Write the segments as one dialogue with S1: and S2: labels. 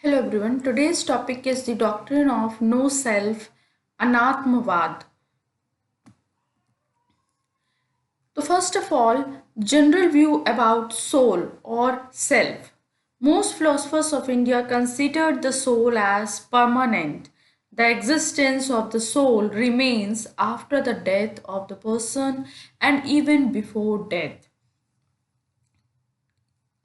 S1: Hello everyone. Today's topic is the doctrine of no self, Anatmavad. So first of all, general view about soul or self. Most philosophers of India considered the soul as permanent. The existence of the soul remains after the death of the person and even before death.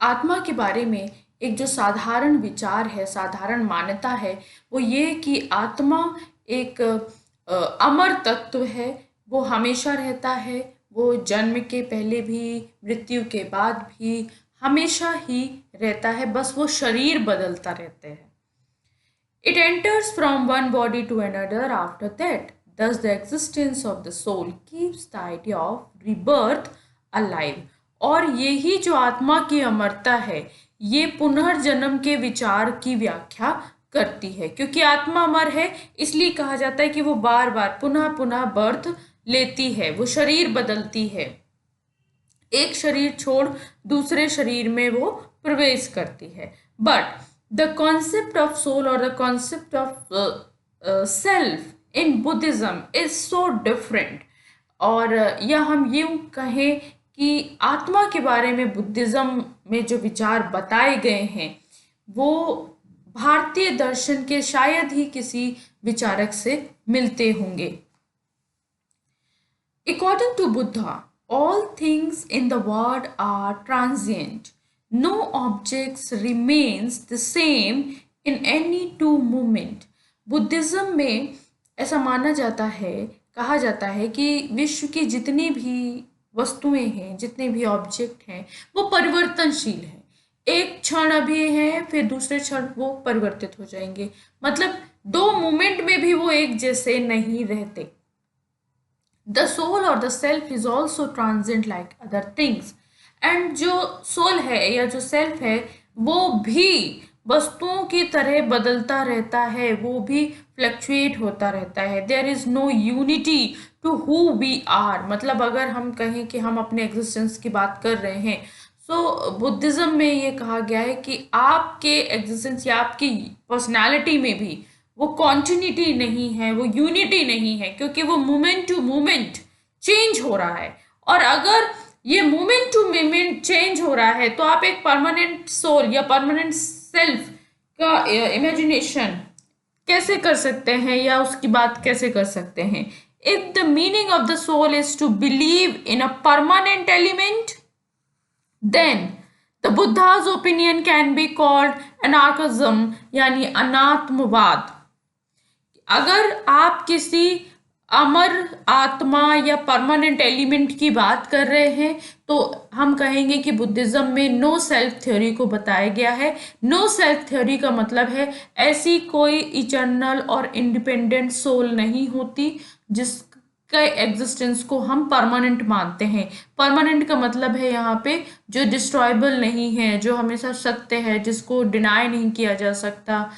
S1: आत्मा के बारे में एक जो साधारण विचार है, साधारण मान्यता है, वो ये कि आत्मा एक अमर तत्व है। वो हमेशा रहता है, वो जन्म के पहले भी, मृत्यु के बाद भी हमेशा ही रहता है, बस वो शरीर बदलता रहते हैं। It enters from one body to another after that. Thus, the existence of the soul keeps the idea of rebirth alive. और यही जो आत्मा की अमरता है, ये पुनर्जन्म के विचार की व्याख्या करती है। क्योंकि आत्मा अमर है, इसलिए कहा जाता है कि वो बार बार पुनः पुनः बर्थ लेती है, वो शरीर बदलती है, एक शरीर छोड़ दूसरे शरीर में वो प्रवेश करती है। But the concept of soul और the concept of self in Buddhism is so different. और या हम यूं कहें कि आत्मा के बारे में बुद्धिज्म में जो विचार बताए गए हैं वो भारतीय दर्शन के शायद ही किसी विचारक से मिलते होंगे। According to Buddha, all things in the world are transient. No objects remains the same in any two moment. Buddhism में ऐसा माना जाता है, कहा जाता है कि विश्व की जितनी भी वस्तुएं हैं, जितने भी ऑब्जेक्ट हैं, वो परिवर्तनशील हैं। एक क्षण अभी है, फिर दूसरे क्षण वो परिवर्तित हो जाएंगे। मतलब 2 मोमेंट में भी वो एक जैसे नहीं रहते। The soul or the self is also transient like other things. And जो soul है या जो self है वो भी वस्तुओं की तरह बदलता रहता है, वो भी फ्लक्चुएट होता रहता है। There is no unity to who we are. मतलब अगर हम कहें कि हम अपने एग्जिस्टेंस की बात कर रहे हैं, सो बुद्धिज्म में ये कहा गया है कि आपके एग्जिस्टेंस या आपकी पर्सनैलिटी में भी वो कॉन्टिन्यूटी नहीं है, वो यूनिटी नहीं है, क्योंकि वो मोमेंट टू मोमेंट चेंज हो रहा है। और अगर ये मोमेंट टू मोमेंट चेंज हो रहा है तो आप एक परमानेंट सोल या परमानेंट सेल्फ का इमेजिनेशन कैसे कर सकते हैं या उसकी बात कैसे कर सकते हैं? If the meaning of the soul is to believe in a permanent element, then the Buddha's opinion can be called anarchism यानी अनात्मवाद। अगर आप किसी अमर आत्मा या परमानेंट एलिमेंट की बात कर रहे हैं तो हम कहेंगे कि बुद्धिज्म में नो सेल्फ थ्योरी को बताया गया है। नो सेल्फ थ्योरी का मतलब है ऐसी कोई इटर्नल और इंडिपेंडेंट सोल नहीं होती जिसके एग्जिस्टेंस को हम परमानेंट मानते हैं। परमानेंट का मतलब है यहाँ पे जो डिस्ट्रॉयबल नहीं है, जो हमेशा सत्य है, जिसको डिनाई नहीं किया जा सकता,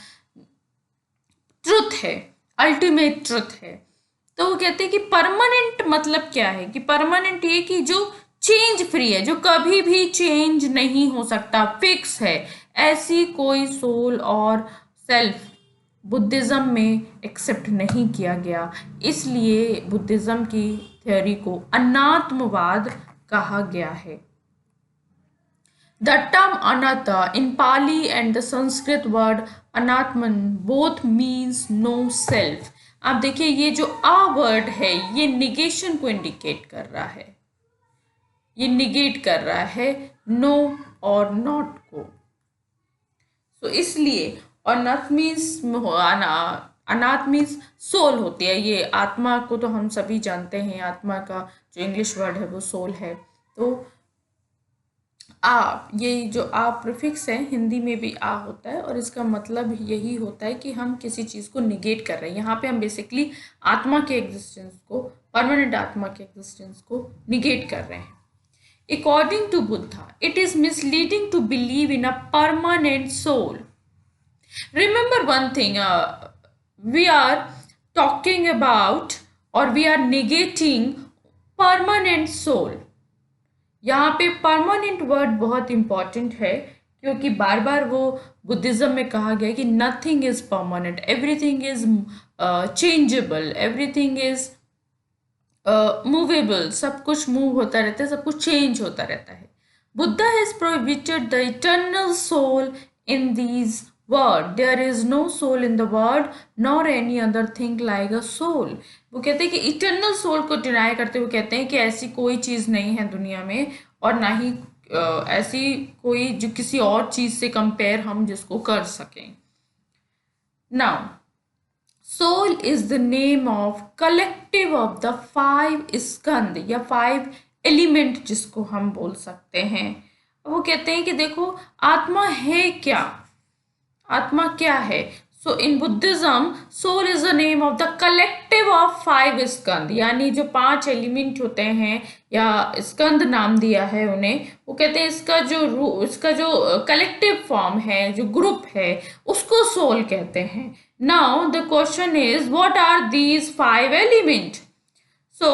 S1: ट्रुथ है, अल्टीमेट ट्रुथ है। तो वो कहते हैं कि परमानेंट मतलब क्या है, कि परमानेंट ये कि जो चेंज फ्री है, जो कभी भी चेंज नहीं हो सकता, फिक्स है। ऐसी कोई सोल और सेल्फ बुद्धिज्म में एक्सेप्ट नहीं किया गया, इसलिए बुद्धिज्म की थ्योरी को अनात्मवाद कहा गया है। The term anatta in Pali and the Sanskrit word anatman both means no self. आप देखिए ये जो आ वर्ड है ये निगेशन को इंडिकेट कर रहा है, ये निगेट कर रहा है नो और नॉट को। तो इसलिए अनाथ मीन्स सोल होती है। ये आत्मा को तो हम सभी जानते हैं, आत्मा का जो इंग्लिश वर्ड है वो सोल है। तो ये जो आ प्रीफिक्स है हिंदी में भी आ होता है और इसका मतलब यही होता है कि हम किसी चीज़ को निगेट कर रहे हैं। यहाँ पे हम बेसिकली आत्मा के एग्जिस्टेंस को, परमानेंट आत्मा के एग्जिस्टेंस को निगेट कर रहे हैं। According to Buddha it is misleading to believe in a permanent soul. Remember one thing, we are talking about और we are negating permanent soul. यहाँ पे परमानेंट वर्ड बहुत इंपॉर्टेंट है क्योंकि बार बार वो बुद्धिज्म में कहा गया है कि nothing is permanent, everything is changeable, everything is movable, सब कुछ मूव होता रहता है, सब कुछ चेंज होता रहता है. Buddha has prohibited the eternal soul in these world. There is no soul in the world nor any other thing like a soul. वो कहते हैं कि इटर्नल सोल को डिनाई करते हुए कहते हैं कि ऐसी कोई चीज़ नहीं है दुनिया में, और ना ही ऐसी कोई जो किसी और चीज़ से कंपेयर हम जिसको कर सकें. Now, soul is the name of collective of the 5 स्कंद या 5 एलिमेंट जिसको हम बोल सकते हैं. वो कहते हैं कि देखो आत्मा है क्या, आत्मा क्या है. So in Buddhism soul is the name of the collective of 5 skandha, यानी जो 5 एलिमेंट होते हैं या स्कंद नाम दिया है उन्हें. वो कहते हैं इसका जो कलेक्टिव फॉर्म है, जो ग्रुप है, उसको सोल कहते हैं. Now the question is what are these 5 element. So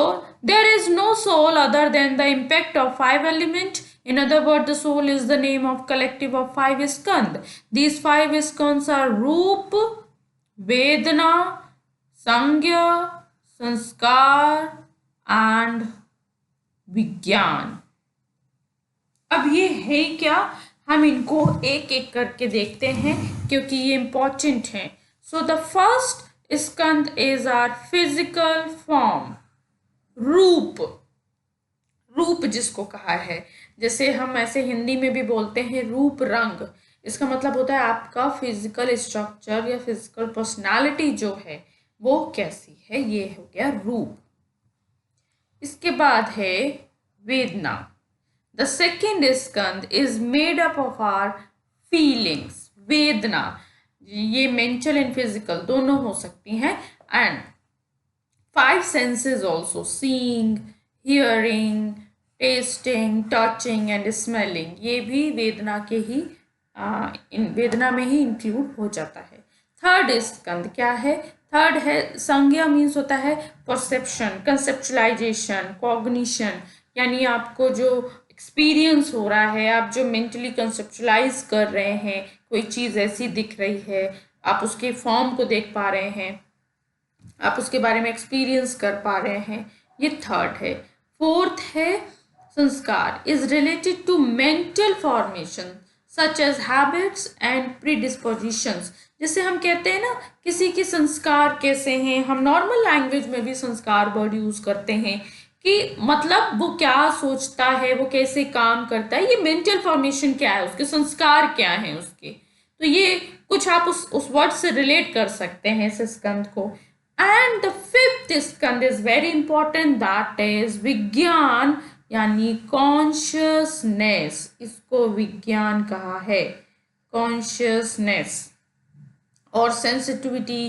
S1: there is no soul other than the impact of 5 elements. In other words, the soul is the name of collective of 5 skand. These 5 skands are Roop, Vedana, Sangya, Sanskar and Vigyan. अब ये है क्या, हम इनको एक एक करके देखते हैं क्योंकि ये इम्पोर्टेंट हैं. सो द फर्स्ट स्कंद इज आर फिजिकल फॉर्म. रूप, रूप जिसको कहा है, जैसे हम ऐसे हिंदी में भी बोलते हैं रूप रंग. इसका मतलब होता है आपका फिजिकल स्ट्रक्चर या फिजिकल पर्सनालिटी जो है वो कैसी है, ये हो गया रूप. इसके बाद है वेदना. द सेकेंड स्कंद is made up of our feelings. वेदना ये मेंटल एंड फिजिकल दोनों हो सकती हैं. And 5 senses also, seeing, hearing, tasting, touching and smelling, ये भी वेदना के ही वेदना में ही इंक्लूड हो जाता है. थर्ड स्कंद क्या है, थर्ड है संज्ञा. मीन्स होता है परसेप्शन, कंसेप्चुलाइजेशन, कॉग्निशन, यानी आपको जो एक्सपीरियंस हो रहा है, आप जो मेंटली कंसेप्चुलाइज कर रहे हैं, कोई चीज़ ऐसी दिख रही है, आप उसके फॉर्म को देख पा रहे हैं, आप उसके बारे में एक्सपीरियंस कर पा रहे हैं, ये थर्ड है. फोर्थ है संस्कार, is related to mental formation such as habits and predispositions. जैसे हम कहते हैं ना किसी के संस्कार कैसे हैं, हम नॉर्मल लैंग्वेज में भी संस्कार वर्ड यूज़ करते हैं कि मतलब वो क्या सोचता है, वो कैसे काम करता है, ये मेंटल फॉर्मेशन क्या है, उसके संस्कार क्या हैं उसके. तो ये कुछ आप उस वर्ड से रिलेट कर सकते हैं इस स्कंद को. And the fifth skand is very important, that is विज्ञान यानी कॉन्शियसनेस. इसको विज्ञान कहा है, कॉन्शियसनेस और sensitivity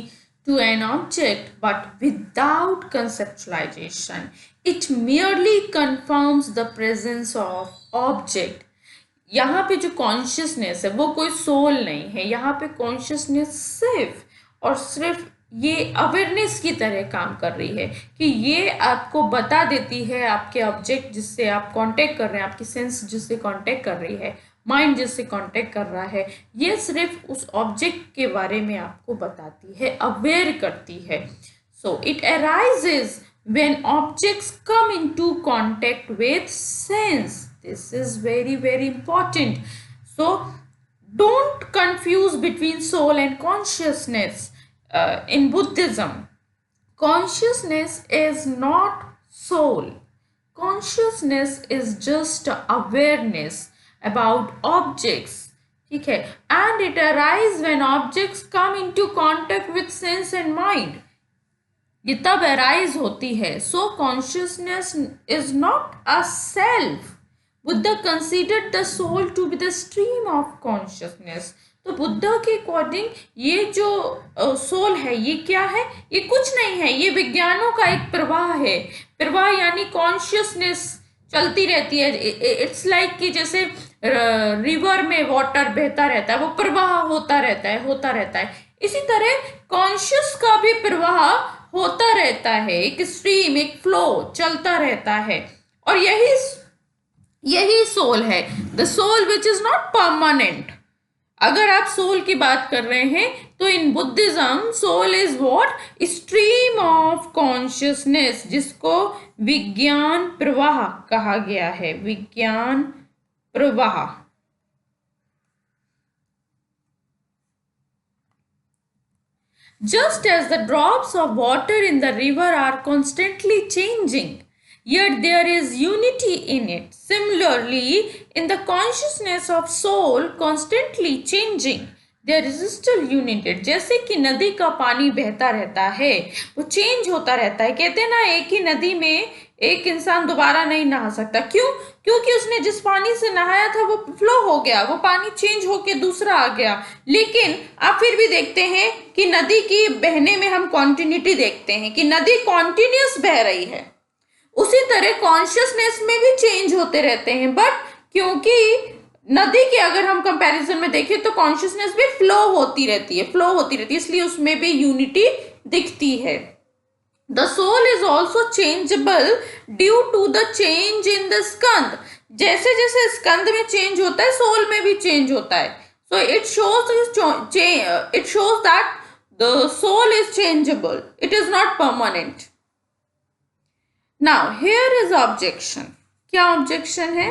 S1: to an object but without conceptualization. It merely confirms the presence of object. यहाँ पे जो कॉन्शियसनेस है वो कोई सोल नहीं है. यहाँ पे कॉन्शियसनेस सिर्फ और सिर्फ ये अवेयरनेस की तरह काम कर रही है कि ये आपको बता देती है आपके ऑब्जेक्ट जिससे आप कांटेक्ट कर रहे हैं, आपकी सेंस जिससे कांटेक्ट कर रही है, माइंड जिससे कांटेक्ट कर रहा है, ये सिर्फ उस ऑब्जेक्ट के बारे में आपको बताती है, अवेयर करती है. So it arises when objects come into contact with sense. This is very very important. So don't confuse between soul and consciousness. In Buddhism, consciousness is not soul. Consciousness is just awareness about objects. ठीक है, and it arises when objects come into contact with sense and mind. ये तब arise होती है. So consciousness is not a self. Buddha considered the soul to be the stream of consciousness. तो बुद्धा के according ये जो सोल है ये क्या है, ये कुछ नहीं है, ये विज्ञानों का एक प्रवाह है. प्रवाह यानी कॉन्शियसनेस चलती रहती है. इट्स लाइक कि जैसे रिवर में वाटर बहता रहता है, वो प्रवाह होता रहता है, होता रहता है. इसी तरह कॉन्शियस का भी प्रवाह होता रहता है, एक स्ट्रीम, एक फ्लो चलता रहता है. और यही यही सोल है, the soul which is not permanent. अगर आप सोल की बात कर रहे हैं तो in Buddhism soul is what, stream of consciousness, जिसको विज्ञान प्रवाह कहा गया है, विज्ञान प्रवाह। Just as the drops of water in the river are constantly changing, yet there is unity in it. Similarly, in the consciousness of soul constantly changing, there is still unity. जैसे कि नदी का पानी बहता रहता है, वो चेंज होता रहता है। कहते हैं ना, एक ही नदी में एक इंसान दोबारा नहीं नहा सकता। क्यों? क्योंकि उसने जिस पानी से नहाया था वो फ्लो हो गया, वो पानी चेंज होके दूसरा आ गया। लेकिन आप फिर भी देखते हैं कि नदी की बहने में हम कॉन्टिन्यूटी देखते हैं कि नदी कॉन्टिन्यूस बह रही है। उसी तरह कॉन्शियसनेस में भी चेंज होते रहते हैं, बट क्योंकि नदी के अगर हम कंपैरिजन में देखें तो कॉन्शियसनेस भी फ्लो होती रहती है, इसलिए उसमें भी यूनिटी दिखती है। The soul is also changeable due to the change in the skand. जैसे जैसे स्कंद में चेंज होता है, सोल में भी चेंज होता है। So it shows that the soul is changeable. It is not permanent. Now here is objection. क्या objection है?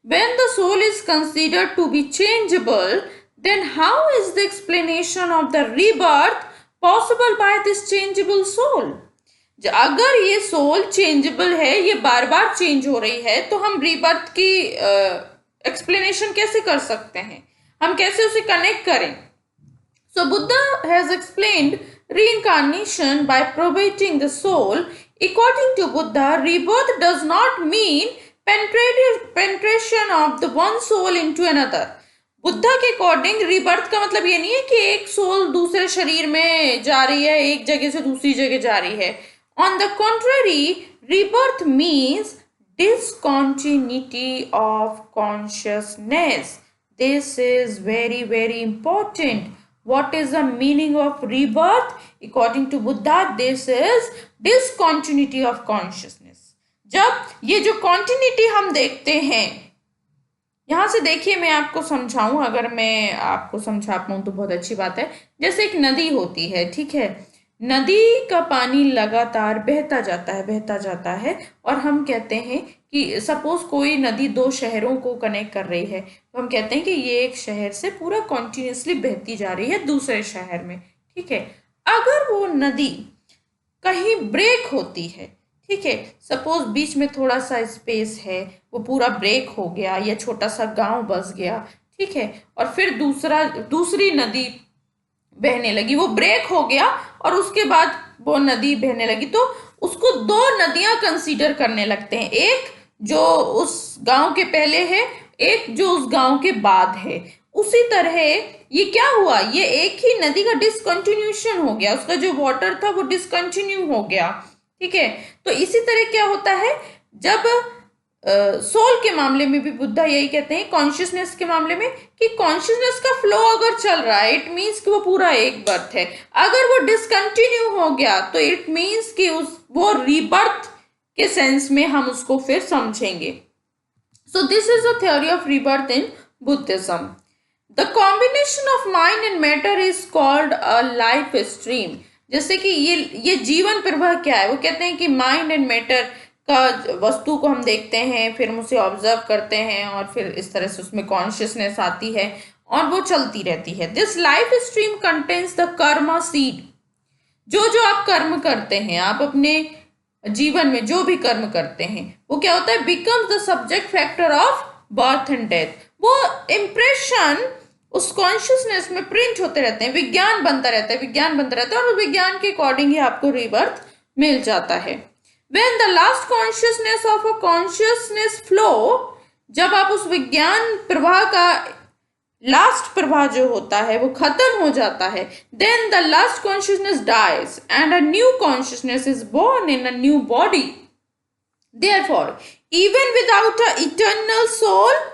S1: When the soul is considered to be changeable, then how is the explanation of the rebirth possible by this changeable soul? अगर ये soul changeable है, ये बार बार change हो रही है, तो हम रीबर्थ की एक्सप्लेनेशन कैसे कर सकते हैं? हम कैसे उसे कनेक्ट करें? So Buddha has explained reincarnation by probating the soul. According to Buddha, rebirth does not mean penetration of the one soul into another. Buddha के अकॉर्डिंग रीबर्थ का मतलब ये नहीं है कि एक सोल दूसरे शरीर में जा रही है, एक जगह से दूसरी जगह जा रही है। On the contrary, rebirth means discontinuity of consciousness. This is very very important. What is the meaning of rebirth? According to Buddha, this is discontinuity of consciousness. जब ये जो continuity हम देखते हैं, यहां से देखिए, मैं आपको समझाऊं, अगर मैं आपको समझा पाऊं तो बहुत अच्छी बात है। जैसे एक नदी होती है, ठीक है, नदी का पानी लगातार बहता जाता है और हम कहते हैं कि सपोज कोई नदी दो शहरों को कनेक्ट कर रही है, तो हम कहते हैं कि ये एक शहर से पूरा कॉन्टिन्यूसली बहती जा रही है दूसरे शहर में, ठीक है। अगर वो नदी कहीं ब्रेक होती है, ठीक है, सपोज बीच में थोड़ा सा स्पेस है, वो पूरा ब्रेक हो गया या छोटा सा गांव बस गया, ठीक है, और फिर दूसरी नदी बहने लगी, वो ब्रेक हो गया और उसके बाद वो नदी बहने लगी, तो उसको दो नदियां कंसीडर करने लगते हैं, एक जो उस गांव के पहले है, एक जो उस गांव के बाद है। उसी तरह ये क्या हुआ, ये एक ही नदी का डिसकंटिन्यूशन हो गया, उसका जो वाटर था वो डिसकंटिन्यू हो गया, ठीक है। तो इसी तरह क्या होता है, जब सोल के मामले में भी बुद्धा यही कहते हैं, कॉन्शियसनेस के मामले में, कि कॉन्शियसनेस का फ्लो अगर चल रहा है, इट मीन्स कि वो पूरा एक बर्थ है। अगर वो डिसकंटिन्यू हो गया तो इट मीन्स कि वो रीबर्थ के सेंस में हम उसको फिर समझेंगे। So this is the theory of rebirth in Buddhism. The combination of mind and matter is called a life stream. जैसे कि ये जीवन प्रवाह क्या है, वो कहते हैं कि माइंड एंड मैटर का वस्तु को हम देखते हैं, फिर हम उसे ऑब्जर्व करते हैं और फिर इस तरह से उसमें कॉन्शियसनेस आती है और वो चलती रहती है। This life stream contains the Karma seed. जो आप कर्म करते हैं, आप अपने जीवन में जो भी कर्म करते हैं, वो क्या होता है, becomes the subject factor of birth and death. वो इम्प्रेशन उस कॉन्शियसनेस में प्रिंट होते रहते हैं, विज्ञान बनता रहता है और उस विज्ञान के अकॉर्डिंग ही आपको रीबर्थ मिल जाता है। When the last consciousness of a consciousness flow, जब आप उस विज्ञान प्रवाह का लास्ट प्रवाह जो होता है वो खत्म हो जाता है, then the last consciousness dies and a new consciousness is born in a new body. Therefore, even without a eternal soul,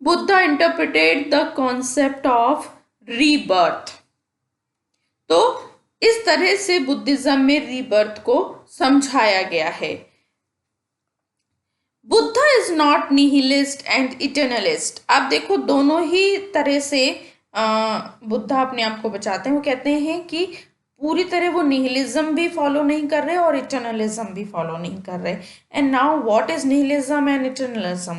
S1: Buddha interpreted the concept of rebirth. तो इस तरह से बुद्धिज्म में रीबर्थ को समझाया गया है। Buddha is not nihilist and eternalist. आप देखो दोनों ही तरह से बुद्धा अपने आप को बचाते हैं। वो कहते हैं कि पूरी तरह वो निहिलिज्म भी फॉलो नहीं कर रहे और इटर्नलिज्म भी फॉलो नहीं कर रहे। And now what is nihilism and eternalism?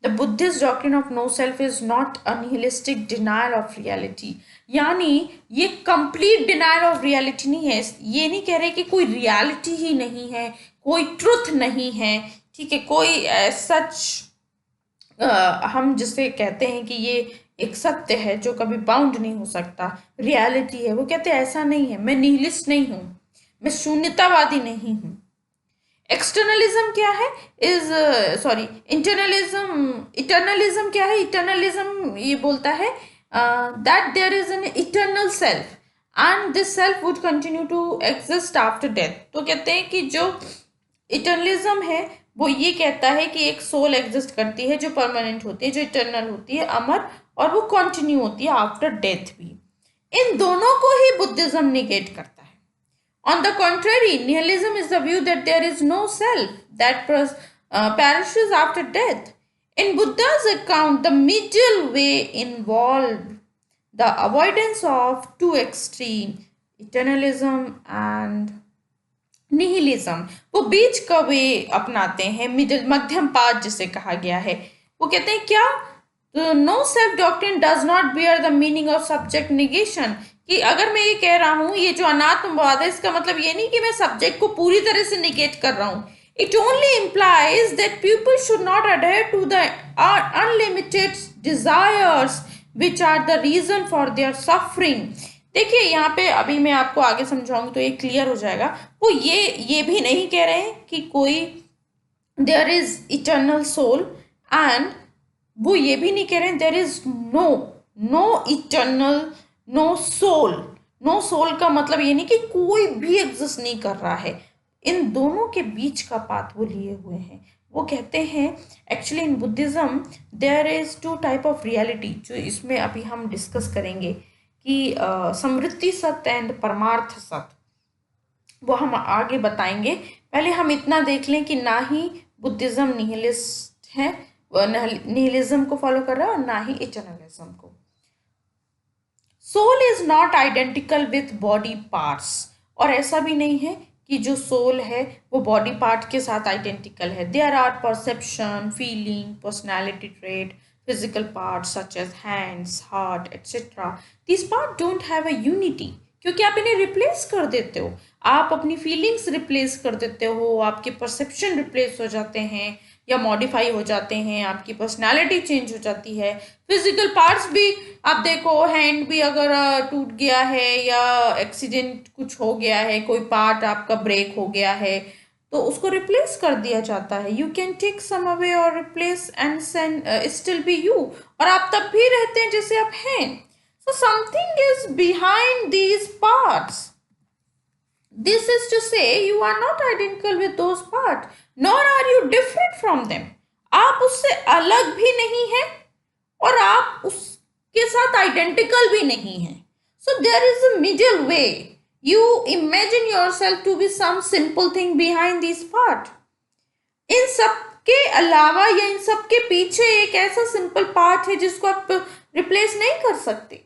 S1: The Buddhist doctrine of no self is not a nihilistic denial of reality. यानी ये कंप्लीट डिनायल ऑफ रियलिटी नहीं है। ये नहीं कह रहे कि कोई रियलिटी ही नहीं है, कोई ट्रुथ नहीं है, ठीक है, कोई सच हम जिसे कहते हैं कि ये एक सत्य है जो कभी बाउंड नहीं हो सकता, रियलिटी है। वो कहते हैं ऐसा नहीं है, मैं निहिलिस्ट नहीं हूँ, मैं शून्यतावादी नहीं हूँ। एक्सटर्नलिज्म क्या है? इज सॉरी इटर्नलिज्म क्या है? इटर्नलिज्म ये बोलता है that there is an eternal self and this self would continue to exist after death. तो कहते हैं कि जो इटर्नलिज्म है वो ये कहता है कि एक सोल एग्जिस्ट करती है जो परमानेंट होती है, जो इटर्नल होती है, अमर, और वो कंटिन्यू होती है आफ्टर डेथ भी। इन दोनों को ही बुद्धिज्म निगेट करता है। On the contrary, nihilism is the view that there is no self that perishes after death. In Buddha's account, the middle way involved the avoidance of two extreme, eternalism and nihilism. वो बीच का वे अपनाते हैं, middle मध्यम पाठ जिसे कहा गया है। वो कहते हैं क्या? No self doctrine does not bear the meaning of subject negation. कि अगर मैं ये कह रहा हूं ये जो अनात्मवाद है, इसका मतलब ये नहीं कि मैं सब्जेक्ट को पूरी तरह से निगेट कर रहा हूं। It only implies that people should not adhere to the unlimited desires which are the reason for their suffering. देखिए यहाँ पे अभी मैं आपको आगे समझाऊंगी तो ये क्लियर हो जाएगा। वो ये भी नहीं कह रहे हैं कि कोई there is eternal soul, and वो ये भी नहीं कह रहे हैं there is no eternal no soul. No soul का मतलब ये नहीं कि कोई भी एग्जिस्ट नहीं कर रहा है। इन दोनों के बीच का पाथ वो लिए हुए हैं। वो कहते हैं actually in Buddhism there is two type of reality, जो इसमें अभी हम डिस्कस करेंगे कि समृद्धि सत्य एंड परमार्थ सत्य, वो हम आगे बताएंगे। पहले हम इतना देख लें कि ना ही बुद्धिज्म निहिलिस्ट है, निहिलिज्म को फॉलो कर रहा है, और ना ही इटर्नलिज्म को। Soul is not identical with body parts. और ऐसा भी नहीं है कि जो सोल है वो बॉडी पार्ट के साथ आइडेंटिकल है। There are perception, feeling, personality trait, physical parts such as hands, heart, etc. These parts don't have a unity, क्योंकि आप इन्हें रिप्लेस कर देते हो। आप अपनी फीलिंग्स रिप्लेस कर देते हो, आपके परसेप्शन रिप्लेस हो जाते हैं या मॉडिफाई हो जाते हैं, आपकी पर्सनालिटी चेंज हो जाती है। फिजिकल पार्ट्स भी आप देखो, हैंड भी अगर टूट गया है या एक्सीडेंट कुछ हो गया है, कोई पार्ट आपका ब्रेक हो गया है, तो उसको रिप्लेस कर दिया जाता है। You can take some away और replace and still be you, और आप तब भी रहते हैं जैसे आप हैं। So something is behind these parts. This is to say you are not identical with those part nor are you different from them. आप उससे अलग भी नहीं है और आप उसके साथ आइडेंटिकल भी नहीं है। So there is a middle way. You imagine yourself to be some simple thing behind this part. इन सब के अलावा या इन सब के पीछे एक ऐसा सिंपल पार्ट है जिसको आप रिप्लेस नहीं कर सकते।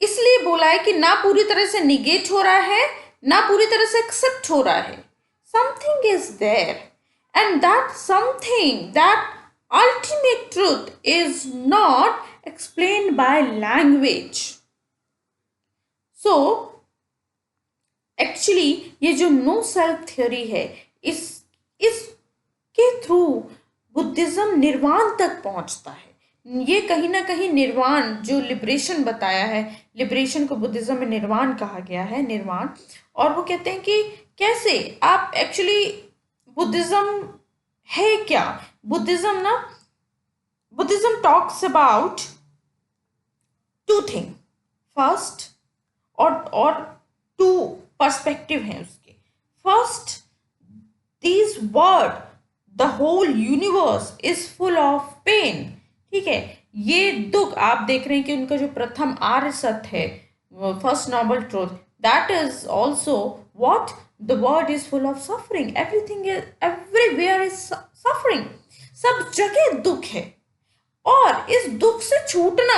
S1: इसलिए बोला है कि ना पूरी तरह से निगेट हो रहा है, ना पूरी तरह से एक्सेप्ट हो रहा है। Something is there and that something, that ultimate truth is not explained by language. Actually ये जो नो सेल्फ थ्योरी है, इसके थ्रू बुद्धिज्म निर्वाण तक पहुंचता है। ये कहीं ना कहीं निर्वाण जो लिबरेशन बताया है, लिबरेशन को बुद्धिज्म में निर्वाण कहा गया है, निर्वाण। और वो कहते हैं कि कैसे आप एक्चुअली बुद्धिज्म है क्या? Buddhism talks about two thing. First और टू पर्सपेक्टिव हैं उसके। First, this world the whole universe is full of pain. ठीक है, ये दुख आप देख रहे हैं कि उनका जो प्रथम आर्य सत्य है, first noble truth, that is also what? The world is full of suffering. Everywhere is suffering. सब जगह दुख है, और इस दुख से छूटना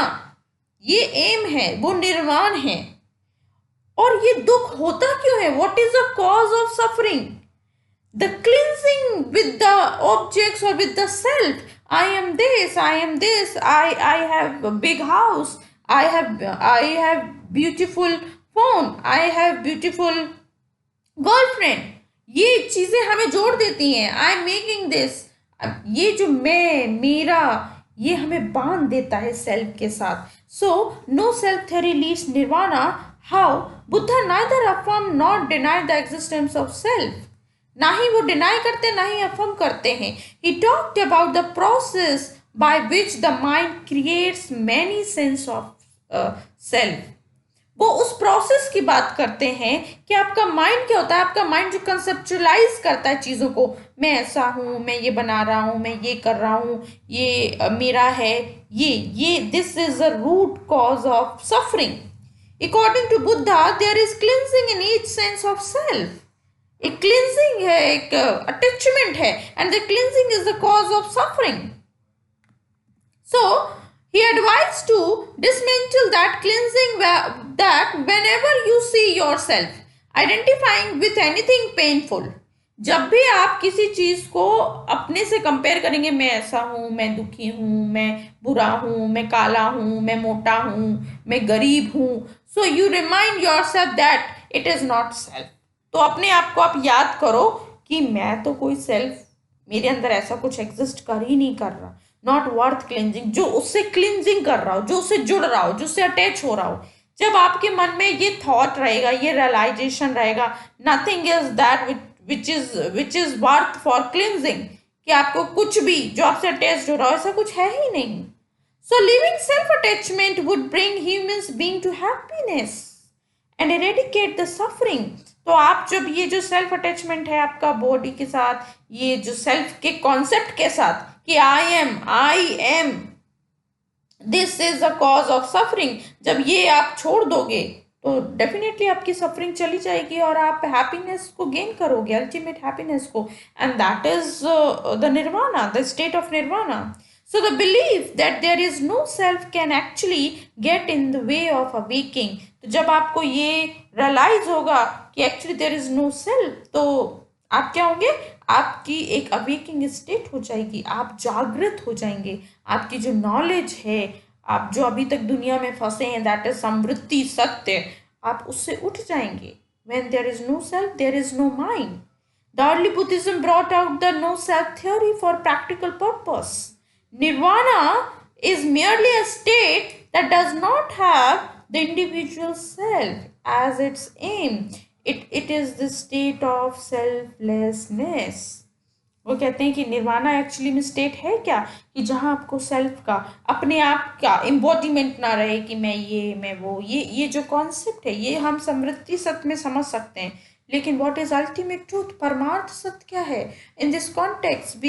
S1: ये एम है, वो निर्वाण है। और ये दुख होता क्यों है? What is the cause of suffering? The cleansing with the objects or with the self. I am this, I am this, I have a big house, I have beautiful phone, I have beautiful girlfriend. ये चीजें हमें जोड़ देती हैं। I am making this, ये जो मैं, मेरा, ये हमें बांध देता है सेल्फ के साथ। So no self theory leads nirvana. How? Buddha neither affirm not deny the existence of self. ना ही वो डिनाई करते, ना ही अफर्म करते हैं। He talked about the process by which the mind creates many sense of self. वो उस प्रोसेस की बात करते हैं कि आपका माइंड क्या होता है। आपका माइंड जो कंसेप्चुअलाइज करता है चीज़ों को, मैं ऐसा हूँ, मैं ये बना रहा हूँ, मैं ये कर रहा हूँ, ये मेरा है, ये this is the root cause of suffering. According to Buddha there is clinging in each sense of self. एक क्लिनजिंग है, एक अटैचमेंट है, and the clinging is the cause of suffering. So he advised to dismantle that cleansing, that whenever you see yourself identifying with anything painful, जब भी आप किसी चीज को अपने से कंपेयर करेंगे, मैं ऐसा हूं, मैं दुखी हूं, मैं बुरा हूं, मैं काला हूं, मैं मोटा हूं, मैं गरीब हूं, so you remind yourself that it is not self. तो अपने आप को आप याद करो कि मैं तो कोई सेल्फ, मेरे अंदर ऐसा कुछ एग्जिस्ट कर ही नहीं कर रहा। नॉट वर्थ क्लिनजिंग, जो उससे क्लिनजिंग कर रहा हो, जो उससे जुड़ रहा हो, जो उससे अटैच हो रहा हो। जब आपके मन में ये थॉट रहेगा, ये रियलाइजेशन रहेगा, nothing is that which is worth for cleansing, कि आपको कुछ भी जो आपसे अटैच हो रहा हो ऐसा कुछ है ही नहीं। So living self attachment would bring humans being to happiness and eradicate the suffering. तो आप जब ये जो सेल्फ अटैचमेंट है आपका बॉडी के साथ, ये जो सेल्फ के कॉन्सेप्ट के साथ कि I am this is the cause of suffering, जब ये आप छोड़ दोगे तो डेफिनेटली आपकी सफरिंग चली जाएगी और आप हैप्पीनेस को गेन करोगे, अल्टीमेट हैप्पीनेस को, and that is the nirvana, the state of nirvana. So the belief that there is no self can actually get in the way of awaking. तो जब आपको ये realize होगा कि actually there is no self, तो आप क्या होंगे? आपकी एक अवेकिंग स्टेट हो जाएगी, आप जागृत हो जाएंगे। आपकी जो नॉलेज है, आप जो अभी तक दुनिया में फंसे हैं, दैट इज समृद्धि सत्य, आप उससे उठ जाएंगे। When there is no self, there is no mind. The early Buddhism brought out the no self theory for practical purpose. Nirvana is merely a state that does not have the individual self as its aim. It is the state of selflessness. वो कहते हैं कि nirvana actually में state है क्या, कि जहाँ आपको सेल्फ का, अपने आप का एम्बॉडीमेंट ना रहे कि मैं ये, मैं वो, ये जो कॉन्सेप्ट है ये हम समृद्धि सत्य में समझ सकते हैं, लेकिन व्हाट इज अल्टीमेट ट्रूथ, परमार्थ सत्य क्या है? In this context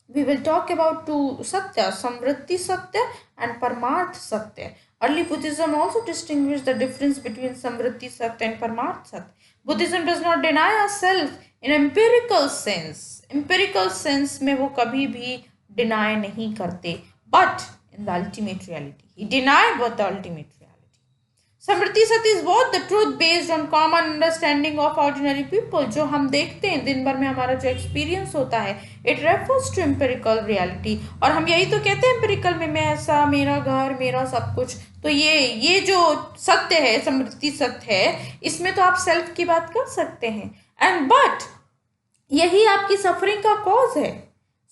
S1: we will talk about two satya, samriddhi satya and paramarth satya. Early Buddhism also distinguished the difference between samriddhi satya and paramarth satya. Buddhism does not deny ourself in empirical sense. Empirical sense में वो कभी भी deny नहीं करते, but in the ultimate reality, he denied what the ultimate reality. समृद्धि सत्य is what the truth based on common understanding of ordinary people. जो हम देखते हैं दिन भर में, हमारा जो एक्सपीरियंस होता है, it refers to empirical reality. और हम यही तो कहते हैं एम्पेरिकल में, मैं ऐसा, मेरा घर, मेरा सब कुछ। तो ये जो सत्य है, समृद्धि सत्य है, इसमें तो आप सेल्फ की बात कर सकते हैं, एंड बट यही आपकी सफरिंग का कॉज है।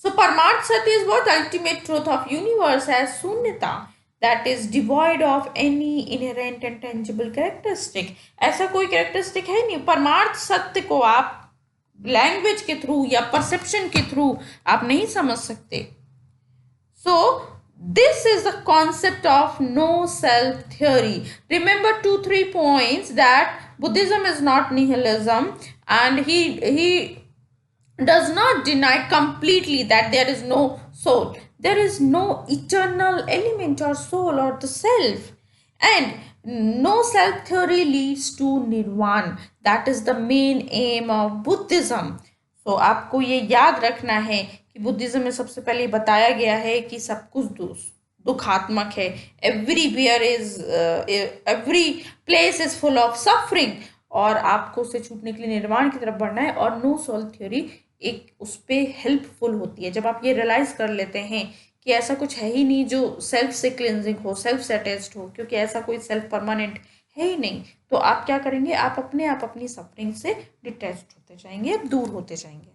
S1: सो परमार्थ सत्य is what ultimate truth of universe as शून्यता that is devoid of any inherent and tangible characteristic. ऐसा कोई कैरेक्टरिस्टिक है नहीं। परमार्थ सत्य को आप लैंग्वेज के थ्रू या परसेप्शन के थ्रू आप नहीं समझ सकते। सो this is the concept of no self theory. Remember 2-3 points, that Buddhism is not nihilism, and he does not deny completely that there is no soul. There is no eternal element or soul or the self. And no self theory leads to nirvana. That is the main aim of Buddhism. So आपको ये याद रखना है कि Buddhism में सबसे पहले बताया गया है कि सब कुछ दुखात्मक है. Everywhere is every place is full of suffering. और आपको उससे छूटने के लिए निर्वाण की तरफ बढ़ना है. और नो सोल थ्योरी एक उस पर हेल्पफुल होती है. जब आप ये रियलाइज कर लेते हैं कि ऐसा कुछ है ही नहीं जो सेल्फ से क्लिनजिंग हो, सेल्फ से अटैच्ड हो, क्योंकि ऐसा कोई सेल्फ परमानेंट है ही नहीं, तो आप क्या करेंगे, आप अपने आप अपनी सफरिंग से डिटैच्ड होते जाएंगे, दूर होते जाएंगे.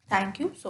S1: Thank you so